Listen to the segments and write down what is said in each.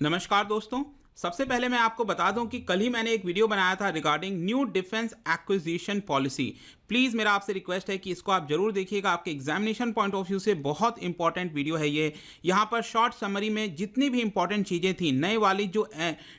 नमस्कार दोस्तों। सबसे पहले मैं आपको बता दूं कि कल ही मैंने एक वीडियो बनाया था regarding new defence acquisition policy. Please मेरा आपसे रिक्वेस्ट है कि इसको आप जरूर देखिएगा, आपके एग्जामिनेशन पॉइंट ऑफ व्यू से बहुत इंपॉर्टेंट वीडियो है ये। यहाँ पर शॉर्ट समरी में जितनी भी इंपॉर्टेंट चीज़ें थी, नए वाली जो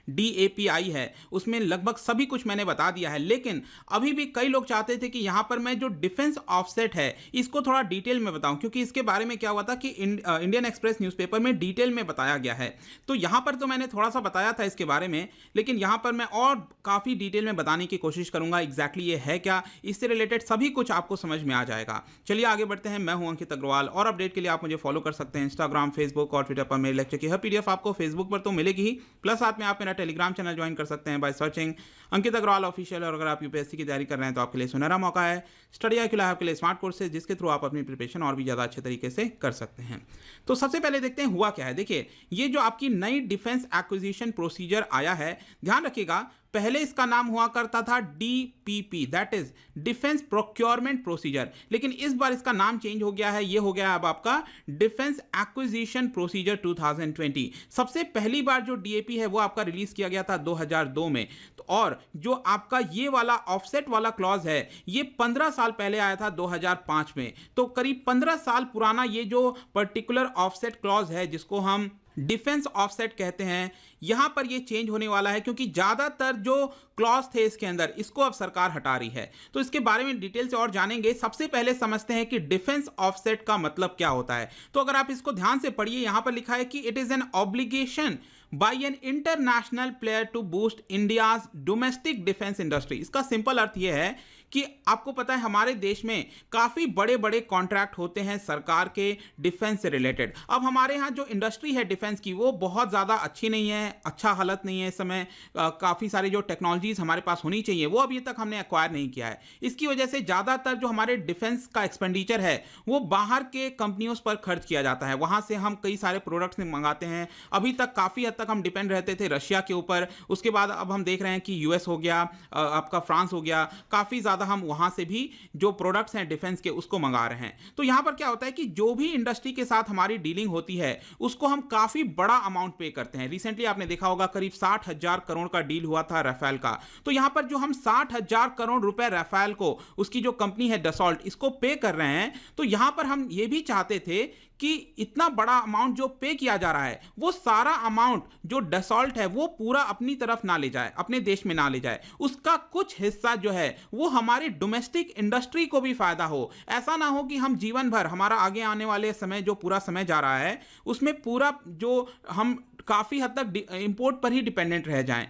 DAPI है उसमें लगभग सभी कुछ मैंने बता दिया है। लेकिन अभी भी कई लोग चाहते थे कि यहाँ पर मैं जो डिफेंस ऑफसेट है इसको थोड़ा डिटेल में बताऊँ, क्योंकि इसके बारे में क्या हुआ था कि इंडियन एक्सप्रेस न्यूज़पेपर में डिटेल में बताया गया है। तो यहाँ पर तो मैंने थोड़ा सा बताया था इसके बारे में, लेकिन यहाँ पर मैं और काफ़ी डिटेल में बताने की कोशिश करूंगा एग्जैक्टली ये है क्या, इससे रिलेटेड सभी कुछ आपको समझ में आ जाएगा। चलिए आगे बढ़ते हैं। मैं हूं अंकित अग्रवाल और अपडेट के लिए आप मुझे फॉलो कर सकते हैं इंस्टाग्राम, फेसबुक और ट्विटर पर। मेरे लेक्चर की हर PDF आपको फेसबुक पर तो मिलेगी ही, प्लस साथ में आप मेरा टेलीग्राम चैनल ज्वाइन कर सकते हैं by searching Ankit Agarwal official. और अगर आप UPSC की तैयारी कर रहे हैं तो आपके लिए सुनहरा मौका है। स्टडी IQ आपके लिए स्मार्ट कोर्सेज जिसके थ्रू आप अपनी प्रिपरेशन और भी ज़्यादा अच्छे तरीके से कर सकते हैं। तो सबसे पहले देखते हैं हुआ क्या है। देखिए, ये जो आपकी नई डिफेंस एक्विजिशन प्रोसीजर आया है, ध्यान रखिएगा, पहले इसका नाम हुआ करता था DPP, that is defence procurement procedure, लेकिन इस बार इसका नाम चेंज हो गया है। ये हो गया अब आपका डिफेंस एक्विजिशन प्रोसीजर 2020। सबसे पहली बार जो DAP है वो आपका रिलीज किया गया था 2002 में। तो और जो आपका ये वाला ऑफसेट वाला क्लॉज है ये 15 साल पहले आया था 2005 में। तो करीब 15 साल पुराना ये जो पर्टिकुलर ऑफसेट क्लॉज है जिसको हम डिफेंस ऑफसेट कहते हैं, यहां पर ये चेंज होने वाला है, क्योंकि ज्यादातर जो क्लॉज थे इसके अंदर इसको अब सरकार हटा रही है। तो इसके बारे में डिटेल से और जानेंगे। सबसे पहले समझते हैं कि डिफेंस ऑफसेट का मतलब क्या होता है। तो अगर आप इसको ध्यान से पढ़िए, यहां पर लिखा है कि it is an obligation by an international player to boost India's domestic defence industry. इसका सिंपल अर्थ यह है कि आपको पता है हमारे देश में काफी बड़े बड़े कॉन्ट्रैक्ट होते हैं सरकार के डिफेंस से रिलेटेड। अब हमारे यहाँ जो इंडस्ट्री है डिफेंस की वो बहुत ज़्यादा अच्छी नहीं है, अच्छा हालत नहीं है इस समय। काफ़ी सारी जो टेक्नोलॉजीज हमारे पास होनी चाहिए वो अभी तक हमने एक्वायर नहीं किया है। इसकी वजह से ज़्यादातर जो हमारे डिफेंस का एक्सपेंडिचर है वो बाहर के कंपनियों पर खर्च किया जाता है। वहाँ से हम कई सारे प्रोडक्ट्स मंगाते हैं। अभी तक काफ़ी हद तक हम डिपेंड रहते थे रशिया के ऊपर, उसके बाद अब हम देख रहे हैं कि US हो गया, आपका फ्रांस हो गया, काफ़ी ज़्यादा हम वहाँ से भी जो प्रोडक्ट्स हैं डिफेंस के उसको मंगा रहे हैं। तो यहाँ पर क्या होता है कि जो भी इंडस्ट्री के साथ हमारी डीलिंग होती है उसको हम काफ़ी बड़ा अमाउंट पे करते हैं। रिसेंटली आपने देखा होगा करीब 60,000 करोड़ का डील हुआ था राफेल का। तो यहाँ पर जो हम 60,000 करोड़ रुपए राफेल को, उसकी जो कंपनी है डसॉल्ट, इसको पे कर रहे हैं, तो यहाँ पर हम ये भी चाहते थे कि इतना बड़ा अमाउंट जो पे किया जा रहा है वो सारा अमाउंट जो डसॉल्ट है वो पूरा अपनी तरफ ना ले जाए, अपने देश में ना ले जाए। उसका कुछ हिस्सा जो है वो हमारी डोमेस्टिक इंडस्ट्री को भी फायदा हो। ऐसा ना हो कि हम जीवन भर, हमारा आगे आने वाले समय जो पूरा समय जा रहा है उसमें पूरा जो हम काफ़ी हद तक इंपोर्ट पर ही डिपेंडेंट रह जाएं।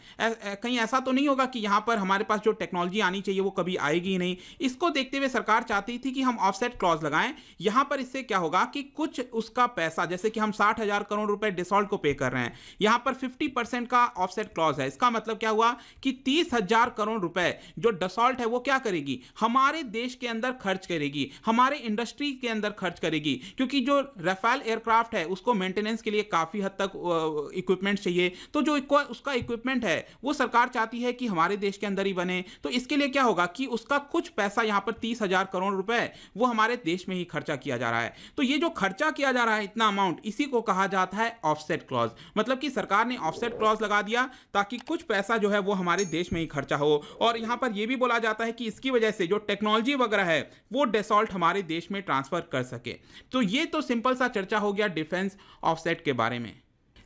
कहीं ऐसा तो नहीं होगा कि यहाँ पर हमारे पास जो टेक्नोलॉजी आनी चाहिए वो कभी आएगी ही नहीं। इसको देखते हुए सरकार चाहती थी कि हम ऑफसेट क्लॉज लगाएं। यहाँ पर इससे क्या होगा कि कुछ उसका पैसा, जैसे कि हम 60,000 करोड़ रुपए डिसॉल्ट को पे कर रहे हैं, यहाँ पर 50% का ऑफसेट क्लॉज है। इसका मतलब क्या हुआ कि 30,000 करोड़ रुपए जो डसॉल्ट है वो क्या करेगी, हमारे देश के अंदर खर्च करेगी, हमारे इंडस्ट्री के अंदर खर्च करेगी। क्योंकि जो राफेल एयरक्राफ्ट है उसको मेंटेनेंस के लिए काफ़ी हद तक इक्विपमेंट चाहिए, तो जो उसका इक्विपमेंट है वो सरकार चाहती है कि हमारे देश के अंदर ही बने। तो इसके लिए क्या होगा कि उसका कुछ पैसा, यहाँ पर 30,000 करोड़ रुपए, वो हमारे देश में ही खर्चा किया जा रहा है। तो ये जो खर्चा किया जा रहा है इतना अमाउंट, इसी को कहा जाता है ऑफसेट क्लॉज। मतलब कि सरकार ने ऑफसेट क्लॉज लगा दिया ताकि कुछ पैसा जो है वो हमारे देश में ही खर्चा हो। और यहाँ पर यह भी बोला जाता है कि इसकी वजह से जो टेक्नोलॉजी वगैरह है वो डसॉल्ट हमारे देश में ट्रांसफर कर सके। तो ये तो सिंपल सा चर्चा हो गया डिफेंस ऑफसेट के बारे में।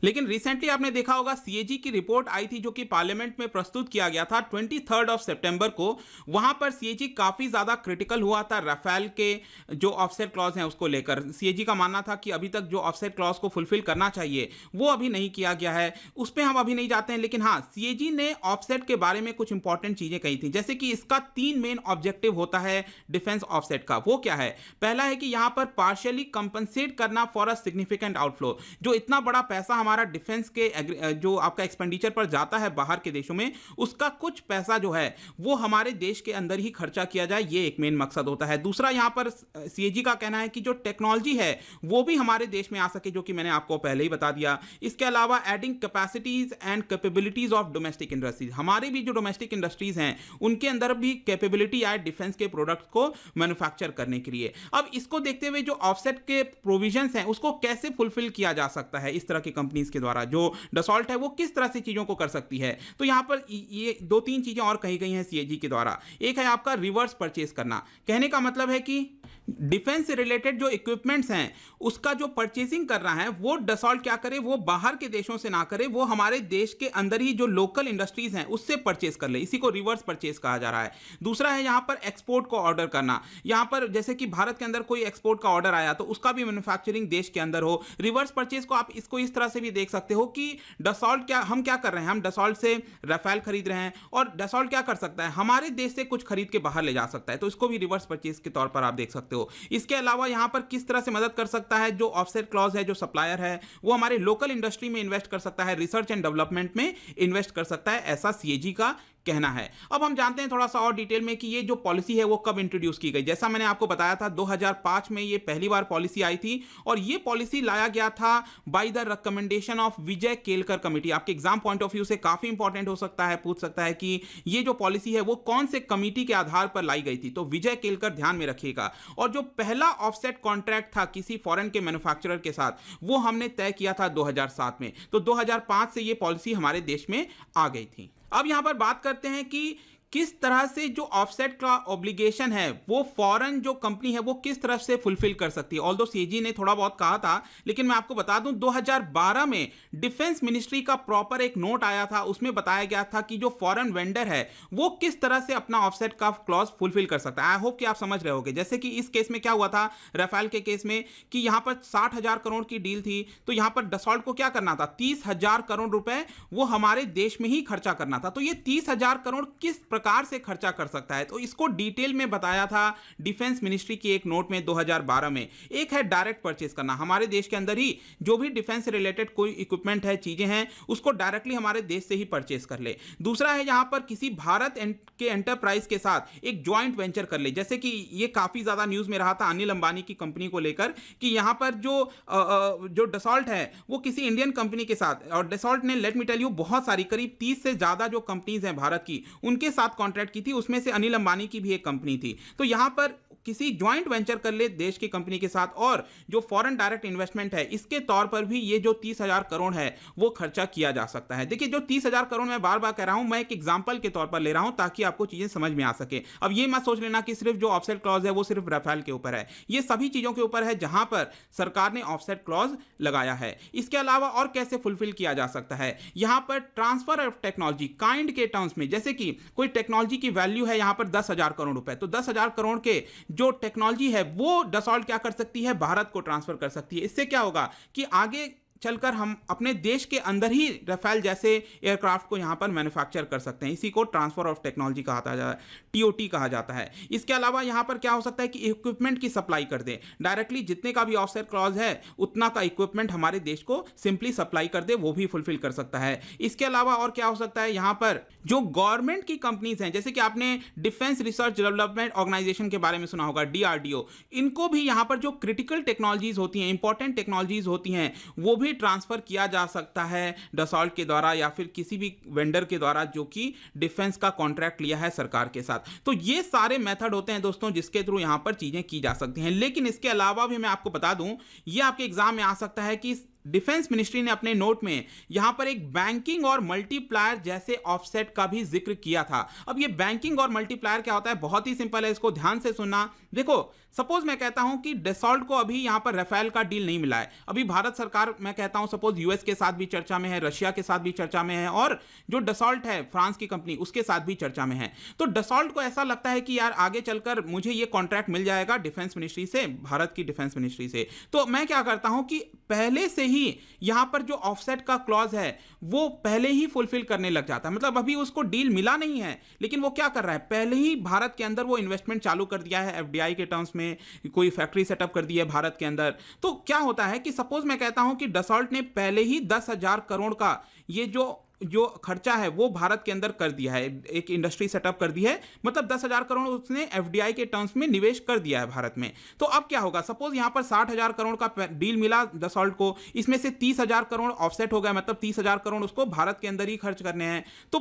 लेकिन रिसेंटली आपने देखा होगा CAG की रिपोर्ट आई थी जो कि पार्लियामेंट में प्रस्तुत किया गया था 23 सितंबर को। वहां पर CAG काफी ज्यादा क्रिटिकल हुआ था राफेल के जो ऑफसेट क्लॉज हैं उसको लेकर। CAG का मानना था कि अभी तक जो ऑफसेट क्लॉज को फुलफिल करना चाहिए वो अभी नहीं किया गया है, उस पर हम अभी नहीं जाते हैं। लेकिन हाँ, CAG ने ऑफसेट के बारे में कुछ इंपॉर्टेंट चीजें कही थी, जैसे कि इसका 3 मेन ऑब्जेक्टिव होता है डिफेंस ऑफसेट का। वो क्या है? पहला है कि यहां पर पार्शियली कंपनसेट करना फॉर अ सिग्निफिकेंट आउटफ्लो। जो इतना बड़ा पैसा हमारा डिफेंस के जो आपका एक्सपेंडिचर पर जाता है बाहर के देशों में, उसका कुछ पैसा जो है वो हमारे देश के अंदर ही खर्चा किया जाए, ये एक मेन मकसद होता है। दूसरा, यहां पर CAG का कहना है कि जो टेक्नोलॉजी है वो भी हमारे देश में आ सके, जो कि मैंने आपको पहले ही बता दिया। इसके अलावा adding capacities and capabilities of domestic industries, हमारे भी जो डोमेस्टिक इंडस्ट्रीज हैं उनके अंदर भी कैपेबिलिटी आए डिफेंस के प्रोडक्ट को मैन्युफैक्चर करने के लिए। अब इसको देखते हुए जो ऑफसेट के प्रोविजंस हैं उसको कैसे फुलफिल किया जा सकता है इस तरह की कंपनी कंपनीज के द्वारा। जो डसॉल्ट है वो किस तरह से चीज़ों को कर सकती है, तो यहाँ पर ये 2-3 चीज़ें और कही गई हैं सीएजी के द्वारा। एक है आपका रिवर्स परचेज करना। कहने का मतलब है कि डिफेंस से रिलेटेड जो इक्विपमेंट्स हैं उसका जो परचेसिंग कर रहा है वो डसॉल्ट क्या करे, वो बाहर के देशों से ना करे, वो हमारे देश के अंदर ही जो लोकल इंडस्ट्रीज हैं उससे परचेस कर ले। इसी को रिवर्स परचेस कहा जा रहा है। दूसरा है यहाँ पर एक्सपोर्ट को ऑर्डर करना। यहाँ पर जैसे कि भारत के अंदर कोई एक्सपोर्ट का ऑर्डर आया तो उसका भी मैन्युफैक्चरिंग देश के अंदर हो। रिवर्स परचेस को आप इसको इस तरह से भी देख सकते हो कि डसॉल्ट हम क्या कर रहे हैं, हम डसॉल्ट से राफेल खरीद रहे हैं और डसॉल्ट क्या कर सकता है, हमारे देश से कुछ खरीद के बाहर ले जा सकता है, तो इसको भी रिवर्स परचेस के तौर पर आप देख सकते हो। इसके अलावा यहां पर किस तरह से मदद कर सकता है, जो ऑफसेट क्लॉज है, जो सप्लायर है वो हमारे लोकल इंडस्ट्री में इन्वेस्ट कर सकता है, रिसर्च एंड डेवलपमेंट में इन्वेस्ट कर सकता है, ऐसा सीएजी का कहना है। अब हम जानते हैं थोड़ा सा और डिटेल में कि ये जो पॉलिसी है वो कब इंट्रोड्यूस की गई। जैसा मैंने आपको बताया था 2005 में ये पहली बार पॉलिसी आई थी और ये पॉलिसी लाया गया था by the recommendation of Vijay Kelkar committee. आपके एग्जाम पॉइंट ऑफ व्यू से काफी इंपॉर्टेंट हो सकता है, पूछ सकता है कि ये जो पॉलिसी है वो कौन से कमिटी के आधार पर लाई गई थी, तो विजय केलकर ध्यान में रखिएगा। और जो पहला ऑफसेट कॉन्ट्रैक्ट था किसी फॉरेन के मैन्युफैक्चरर के साथ वो हमने तय किया था 2007 में, तो 2005 से ये पॉलिसी हमारे देश में आ गई थी। अब यहां पर बात करते हैं कि किस तरह से जो ऑफसेट का ऑब्लिगेशन है वो फॉरेन जो कंपनी है वो किस तरह से फुलफिल कर सकती है। ऑल्दो सीएजी ने थोड़ा बहुत कहा था, लेकिन मैं आपको बता दूं 2012 में डिफेंस मिनिस्ट्री का प्रॉपर एक नोट आया था, उसमें बताया गया था कि जो फॉरेन वेंडर है वो किस तरह से अपना ऑफसेट का क्लॉज फुलफिल कर सकता है। आई होप कि आप समझ रहे होंगे। जैसे कि इस केस में क्या हुआ था, राफेल के केस में, कि यहां पर 60,000 करोड़ की डील थी, तो यहां पर डसॉल्ट को क्या करना था, 30,000 करोड़ रुपए वो हमारे देश में ही खर्चा करना था। तो ये 30,000 करोड़ किस प्रकार से खर्चा कर सकता है, तो इसको डिटेल में बताया था डिफेंस मिनिस्ट्री की एक नोट में 2012 में। एक है डायरेक्ट परचेस करना, हमारे देश के अंदर ही जो भी डिफेंस से रिलेटेड कोई इक्विपमेंट है, चीजें हैं, उसको डायरेक्टली हमारे देश से ही परचेस कर ले। दूसरा है यहां पर किसी भारत के एंटरप्राइज के साथ एक ज्वाइंट वेंचर कर ले। जैसे कि ये काफी ज्यादा न्यूज में रहा था अनिल अंबानी की कंपनी को लेकर कि यहां पर जो डसॉल्ट है वो किसी इंडियन कंपनी के साथ, और डसॉल्ट ने लेट मी टेल यू बहुत सारी करीब 30 से ज्यादा जो कंपनीज हैं भारत की उनके साथ कॉन्ट्रैक्ट की थी, उसमें से अनिल अंबानी की भी एक कंपनी थी। तो यहां पर किसी ज्वाइंट वेंचर कर ले देश की कंपनी के साथ, और जो फॉरेन डायरेक्ट इन्वेस्टमेंट है इसके तौर पर भी ये जो 30,000 करोड़ है वो खर्चा किया जा सकता है। देखिए जो 30,000 करोड़ मैं बार बार कह रहा हूं, मैं एक एग्जांपल के तौर पर ले रहा हूं ताकि आपको चीजें समझ में आ सके। अब ये मत सोच लेना कि सिर्फ जो ऑफसेट क्लॉज है वो सिर्फ राफेल के ऊपर है, ये सभी चीजों के ऊपर है जहां पर सरकार ने ऑफसेट क्लॉज लगाया है। इसके अलावा और कैसे फुलफिल किया जा सकता है, यहां पर ट्रांसफर ऑफ टेक्नोलॉजी काइंड के टर्म्स में, जैसे कि कोई टेक्नोलॉजी की वैल्यू है यहां पर 10,000 करोड़ रुपए, तो 10,000 करोड़ के जो टेक्नोलॉजी है वो डसॉल्ट क्या कर सकती है, भारत को ट्रांसफर कर सकती है। इससे क्या होगा कि आगे चलकर हम अपने देश के अंदर ही राफेल जैसे एयरक्राफ्ट को यहां पर मैन्युफैक्चर कर सकते हैं। इसी को ट्रांसफर ऑफ टेक्नोलॉजी कहा जाता है, टीओटी कहा जाता है। इसके अलावा यहां पर क्या हो सकता है कि इक्विपमेंट की सप्लाई कर दे, डायरेक्टली जितने का भी ऑफसेट क्लॉज है उतना का इक्विपमेंट हमारे देश को सिंपली सप्लाई कर दे, वो भी फुलफिल कर सकता है। इसके अलावा और क्या हो सकता है, यहां पर जो गवर्नमेंट की कंपनीज हैं, जैसे कि आपने डिफेंस रिसर्च डेवलपमेंट ऑर्गेनाइजेशन के बारे में सुना होगा, डीआरडीओ, इनको भी यहां पर जो क्रिटिकल टेक्नोलॉजीज होती हैं, इंपॉर्टेंट टेक्नोलॉजीज होती हैं, वो भी ट्रांसफर किया जा सकता है डसॉल्ट के द्वारा या फिर किसी भी वेंडर के द्वारा जो कि डिफेंस का कॉन्ट्रैक्ट लिया है सरकार के साथ। तो ये सारे मेथड होते हैं दोस्तों जिसके थ्रू यहां पर चीजें की जा सकती हैं। लेकिन इसके अलावा भी मैं आपको बता दूं, ये आपके एग्जाम में आ सकता है कि डिफेंस मिनिस्ट्री ने अपने नोट में यहां पर एक बैंकिंग और मल्टीप्लायर जैसे ऑफसेट का भी जिक्र किया था। अब ये बैंकिंग और मल्टीप्लायर क्या होता है, बहुत ही सिंपल है, इसको ध्यान से सुनना। देखो सपोज मैं कहता हूं कि डसॉल्ट को अभी यहां पर राफेल का डील नहीं मिला है, अभी भारत सरकार मैं कहता हूं सपोज यूएस के साथ भी चर्चा में है, रशिया के साथ भी चर्चा में है, और जो डसॉल्ट है फ्रांस की कंपनी उसके साथ भी चर्चा में है। तो डसॉल्ट को ऐसा लगता है कि यार आगे चलकर मुझे ये कॉन्ट्रैक्ट मिल जाएगा डिफेंस मिनिस्ट्री से, भारत की डिफेंस मिनिस्ट्री से, तो मैं क्या करता हूं कि पहले से ही यहां पर जो ऑफसेट का क्लॉज है वो पहले ही फुलफिल करने लग जाता है। मतलब अभी उसको डील मिला नहीं है, लेकिन वो क्या कर रहा है, पहले ही भारत के अंदर वो इन्वेस्टमेंट चालू कर दिया है, एफडीआई के टर्म्स में कोई फैक्ट्री सेटअप कर दी है भारत के अंदर। तो क्या होता है कि सपोज मैं कहता हूं कि डसॉल्ट ने पहले ही 10,000 करोड़ का ये जो जो खर्चा है वो भारत के अंदर कर दिया है, एक इंडस्ट्री सेटअप कर दी है, मतलब 10,000 करोड़ उसने एफडीआई के टर्म्स में निवेश कर दिया है भारत में। तो अब क्या होगा, सपोज यहां पर 60,000 करोड़ का डील मिला दसॉल्ट को, इसमें से 30,000 करोड़ ऑफसेट हो गया, मतलब 30,000 करोड़ उसको भारत के अंदर ही खर्च करने हैं। तो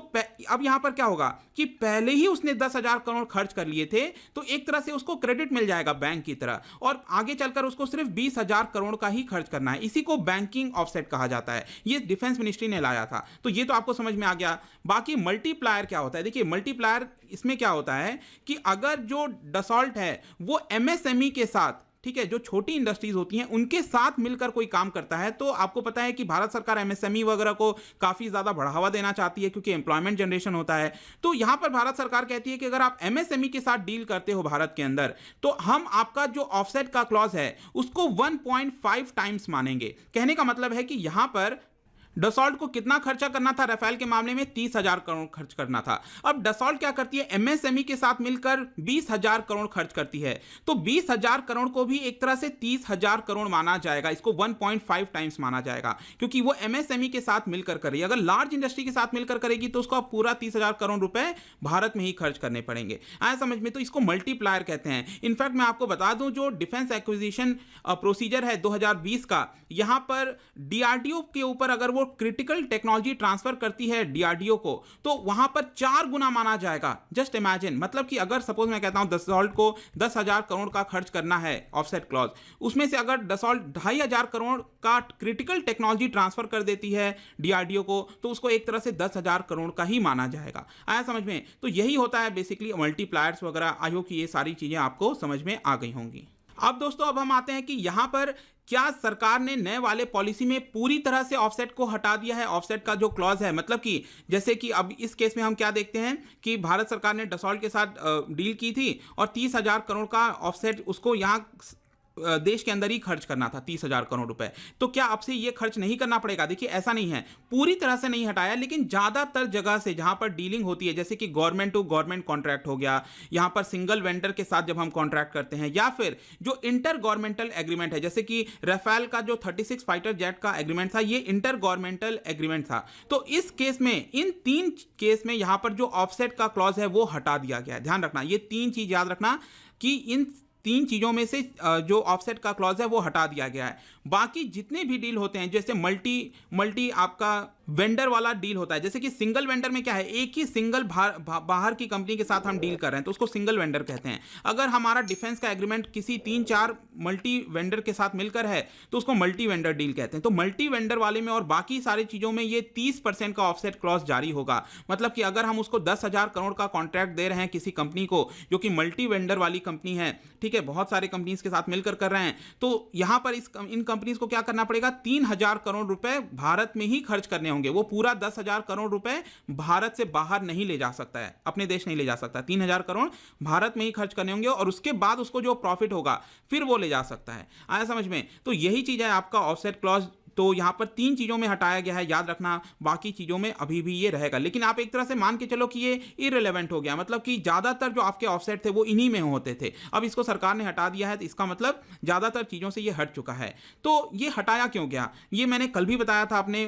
अब यहां पर क्या होगा कि पहले ही उसने 10,000 करोड़ खर्च कर लिए थे, तो एक तरह से उसको क्रेडिट मिल जाएगा बैंक की तरह, और आगे चलकर उसको सिर्फ 20,000 करोड़ का ही खर्च करना है। इसी को बैंकिंग ऑफसेट कहा जाता है, ये डिफेंस मिनिस्ट्री ने लाया था। तो ये तो आपको समझ में आ गया। बाकी मल्टीप्लायर क्या होता है, देखिए मल्टीप्लायर इसमें क्या होता है कि अगर जो डसॉल्ट है वो एमएसएमई के साथ, ठीक है, जो छोटी इंडस्ट्रीज होती हैं उनके साथ मिलकर कोई काम करता है, तो आपको पता है कि भारत सरकार एमएसएमई वगैरह को काफी ज्यादा बढ़ावा देना चाहती है क्योंकि एम्प्लॉयमेंट जनरेशन होता है। तो यहां पर भारत सरकार कहती है कि अगर आप एमएसएमई के साथ डील करते हो भारत के अंदर, तो हम आपका जो ऑफसेट का क्लॉज है उसको 1.5 टाइम्स मानेंगे। कहने का मतलब है कि यहां पर डसॉल्ट को कितना खर्चा करना था, राफेल के मामले में 30,000 करोड़ खर्च करना था। अब डसॉल्ट क्या करती है, एमएसएमई के साथ मिलकर 20,000 करोड़ खर्च करती है, तो 20,000 करोड़ को भी एक तरह से 30,000 करोड़ माना जाएगा, इसको 1.5 टाइम्स माना जाएगा क्योंकि वो एमएसएमई के साथ मिलकर कर रही है। अगर लार्ज इंडस्ट्री के साथ मिलकर करेगी तो उसको पूरा 30,000 करोड़ रुपए भारत में ही खर्च करने पड़ेंगे। आया समझ में? तो इसको मल्टीप्लायर कहते हैं। इनफैक्ट मैं आपको बता दूं, जो डिफेंस एक्विजिशन प्रोसीजर है 2020 का, यहां पर डीआरडीओ के ऊपर अगर वो क्रिटिकल टेक्नोलॉजी ट्रांसफर करती है डीआरडीओ को, तो वहां पर 4 गुना माना जाएगा। जस्ट इमेजिन, मतलब कि अगर सपोज मैं कहता हूं डसॉल्ट को 10,000 करोड़ का खर्च करना है ऑफसेट क्लॉज, उसमें से अगर डसॉल्ट 2,500 करोड़ का क्रिटिकल टेक्नोलॉजी ट्रांसफर कर देती है डीआरडीओ को, तो उसको एक तरह से 10,000 करोड़ का ही माना जाएगा। आया समझ में? तो यही होता है बेसिकली मल्टीप्लायर्स वगैरह। आई होप कि ये सारी चीजें आपको समझ में आ गई होंगी। अब दोस्तों, अब हम आते हैं कि यहां पर क्या सरकार ने नए वाले पॉलिसी में पूरी तरह से ऑफसेट को हटा दिया है, ऑफसेट का जो क्लॉज है, मतलब कि जैसे कि अब इस केस में हम क्या देखते हैं कि भारत सरकार ने डसॉल्ट के साथ डील की थी और 30,000 करोड़ का ऑफसेट उसको यहां देश के अंदर ही खर्च करना था, 30,000 करोड़ रुपए। तो क्या अब से ये खर्च नहीं करना पड़ेगा? देखिए ऐसा नहीं है, पूरी तरह से नहीं हटाया, लेकिन ज्यादातर जगह से जहां पर डीलिंग होती है, जैसे कि गवर्नमेंट टू गवर्नमेंट कॉन्ट्रैक्ट हो गया, यहां पर सिंगल वेंडर के साथ जब हम कॉन्ट्रैक्ट करते हैं, या फिर जो इंटर गवर्नमेंटल एग्रीमेंट है, जैसे कि राफेल का जो 36 फाइटर जेट का एग्रीमेंट था, ये इंटर गवर्नमेंटल एग्रीमेंट था। तो इस केस में, इन 3 केस में यहां पर जो ऑफसेट का क्लॉज है वो हटा दिया गया है। ध्यान रखना, ये 3 चीज याद रखना कि इन 3 चीजों में से जो ऑफसेट का क्लॉज है वो हटा दिया गया है। बाकी जितने भी डील होते हैं, जैसे मल्टी आपका वेंडर वाला डील होता है, जैसे कि सिंगल वेंडर में क्या है, एक ही सिंगल बाहर की कंपनी के साथ हम डील कर रहे हैं तो उसको सिंगल वेंडर कहते हैं। अगर हमारा डिफेंस का एग्रीमेंट किसी 3-4 मल्टी वेंडर के साथ मिलकर है तो उसको मल्टी वेंडर डील कहते हैं। तो मल्टी वेंडर वाले में और बाकी सारी चीजों में ये 30% का ऑफसेट क्लॉज जारी होगा। मतलब कि अगर हम उसको 10,000 करोड़ का कॉन्ट्रैक्ट दे रहे हैं किसी कंपनी को जो कि मल्टी वेंडर वाली कंपनी है, ठीक है, बहुत सारे कंपनीज के साथ मिलकर कर रहे हैं, तो यहां पर इन कंपनीज को क्या करना पड़ेगा, 3,000 करोड़ रुपए भारत में ही खर्च करने होंगे। वो पूरा 10,000 करोड़ रुपए भारत से बाहर नहीं ले जा सकता है, अपने देश नहीं ले जा सकता। 3,000 करोड़ भारत में ही खर्च करने होंगे और उसके बाद उसको जो प्रॉफिट होगा फिर वो ले जा सकता है। आया समझ में? तो यही चीज है आपका ऑफसेट क्लॉज। तो यहां पर 3 चीजों में हटाया गया है, याद रखना, बाकी चीजों में अभी भी ये रहेगा। लेकिन आप एक तरह से मान के चलो कि ये इररिलेवेंट हो गया, मतलब कि ज्यादातर जो आपके ऑफसेट थे वो इन्हीं में होते थे, अब इसको सरकार ने हटा दिया है, तो इसका मतलब ज्यादातर चीजों से ये हट चुका है। तो ये हटाया क्यों गया, ये मैंने कल भी बताया था अपने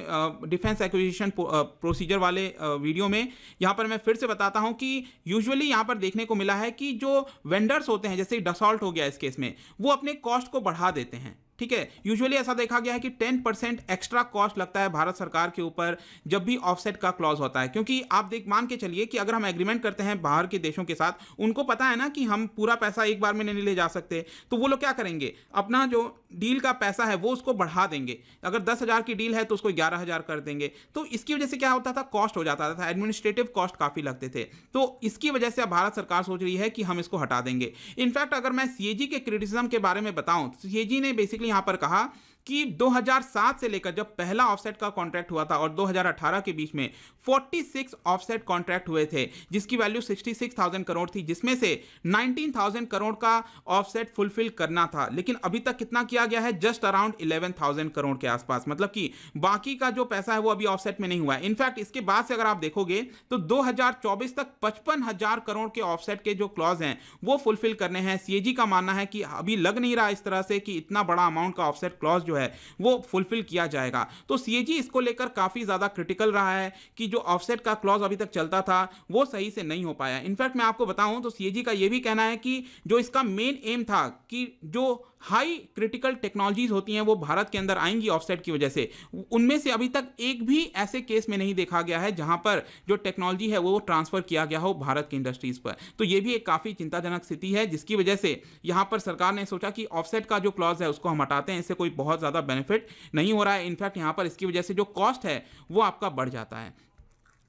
डिफेंस एक्विजिशन प्रोसीजर वाले वीडियो में। यहां पर मैं फिर से बताता हूं कि यूजुअली यहां पर देखने को मिला है कि जो वेंडर्स होते हैं, जैसे डसॉल्ट हो गया इस केस में, वो अपने कॉस्ट को बढ़ा देते हैं। ठीक है, यूजुअली ऐसा देखा गया है कि 10% एक्स्ट्रा कॉस्ट लगता है भारत सरकार के ऊपर जब भी ऑफसेट का क्लॉज होता है, क्योंकि आप मान के चलिए कि अगर हम एग्रीमेंट करते हैं बाहर के देशों के साथ, उनको पता है ना कि हम पूरा पैसा एक बार में नहीं ले जा सकते, तो वो लोग क्या करेंगे, अपना जो डील का पैसा है वो उसको बढ़ा देंगे। अगर 10,000 की डील है तो उसको 11,000 कर देंगे। तो इसकी वजह से क्या होता था, कॉस्ट हो जाता था, एडमिनिस्ट्रेटिव कॉस्ट काफी लगते थे। तो इसकी वजह से अब भारत सरकार सोच रही है कि हम इसको हटा देंगे। इनफैक्ट अगर मैं सीएजी के क्रिटिसिज्म के बारे में बताऊं, सीएजी ने बेसिकली यहां पर कहा कि 2007 से लेकर जब पहला ऑफसेट का कॉन्ट्रैक्ट हुआ था और 2018 के बीच में 46 ऑफसेट कॉन्ट्रैक्ट हुए थे, जिसकी वैल्यू 66,000 करोड़ थी, जिसमें से 19,000 करोड़ का ऑफसेट फुलफिल करना था। लेकिन अभी तक कितना किया गया है, जस्ट अराउंड 11,000 करोड़ के आसपास, मतलब कि बाकी का जो पैसा है वो अभी ऑफसेट में नहीं हुआ है। इनफैक्ट इसके बाद से अगर आप देखोगे तो 2024 तक 55,000 करोड़ के ऑफसेट के जो क्लॉज हैं वो फुलफिल करने हैं। सीएजी का मानना है कि अभी लग नहीं रहा इस तरह से कि इतना बड़ा अमाउंट का ऑफसेट क्लॉज जो है वो फुलफिल किया जाएगा। तो सीएजी इसको लेकर काफ़ी ज़्यादा क्रिटिकल रहा है कि जो ऑफसेट का क्लॉज अभी तक चलता था वो सही से नहीं हो पाया। इनफैक्ट मैं आपको बताऊं तो सीएजी का ये भी कहना है कि जो इसका मेन एम था कि जो हाई क्रिटिकल टेक्नोलॉजीज होती हैं वो भारत के अंदर आएंगी ऑफसेट की वजह से, उनमें से अभी तक एक भी ऐसे केस में नहीं देखा गया है जहां पर जो टेक्नोलॉजी है वो ट्रांसफर किया गया हो भारत की इंडस्ट्रीज पर। तो ये भी एक काफ़ी चिंताजनक स्थिति है, जिसकी वजह से यहां पर सरकार ने सोचा कि ऑफसेट का जो क्लॉज है उसको हम हटाते हैं, इससे कोई बहुत ज़्यादा बेनिफिट नहीं हो रहा है। इनफैक्ट यहां पर इसकी वजह से जो कॉस्ट है वो आपका बढ़ जाता है।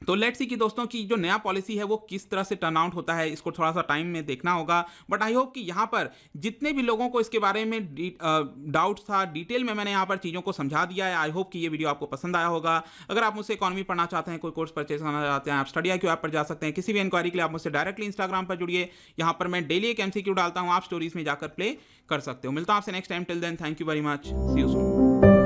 तो लेट्स सी कि दोस्तों की जो नया पॉलिसी है वो किस तरह से टर्न आउट होता है, इसको थोड़ा सा टाइम में देखना होगा। बट आई होप कि यहाँ पर जितने भी लोगों को इसके बारे में डाउट्स था, डिटेल में मैंने यहाँ पर चीज़ों को समझा दिया है। आई होप कि ये वीडियो आपको पसंद आया होगा। अगर आप मुझसे इकोनॉमी पढ़ना चाहते हैं, कोई कोर्स परचेज करना चाहते हैं, आप स्टडी IQ ऐप पर जा सकते हैं। किसी भी इंक्वायरी के लिए आप मुझसे डायरेक्टली इंस्टाग्राम पर जुड़िए, यहाँ पर मैं डेली एक MCQ डालता हूँ, आप स्टोरीज में जाकर प्ले कर सकते हो। मिलता हूँ आपसे next time. Till then thank you very much, see you soon.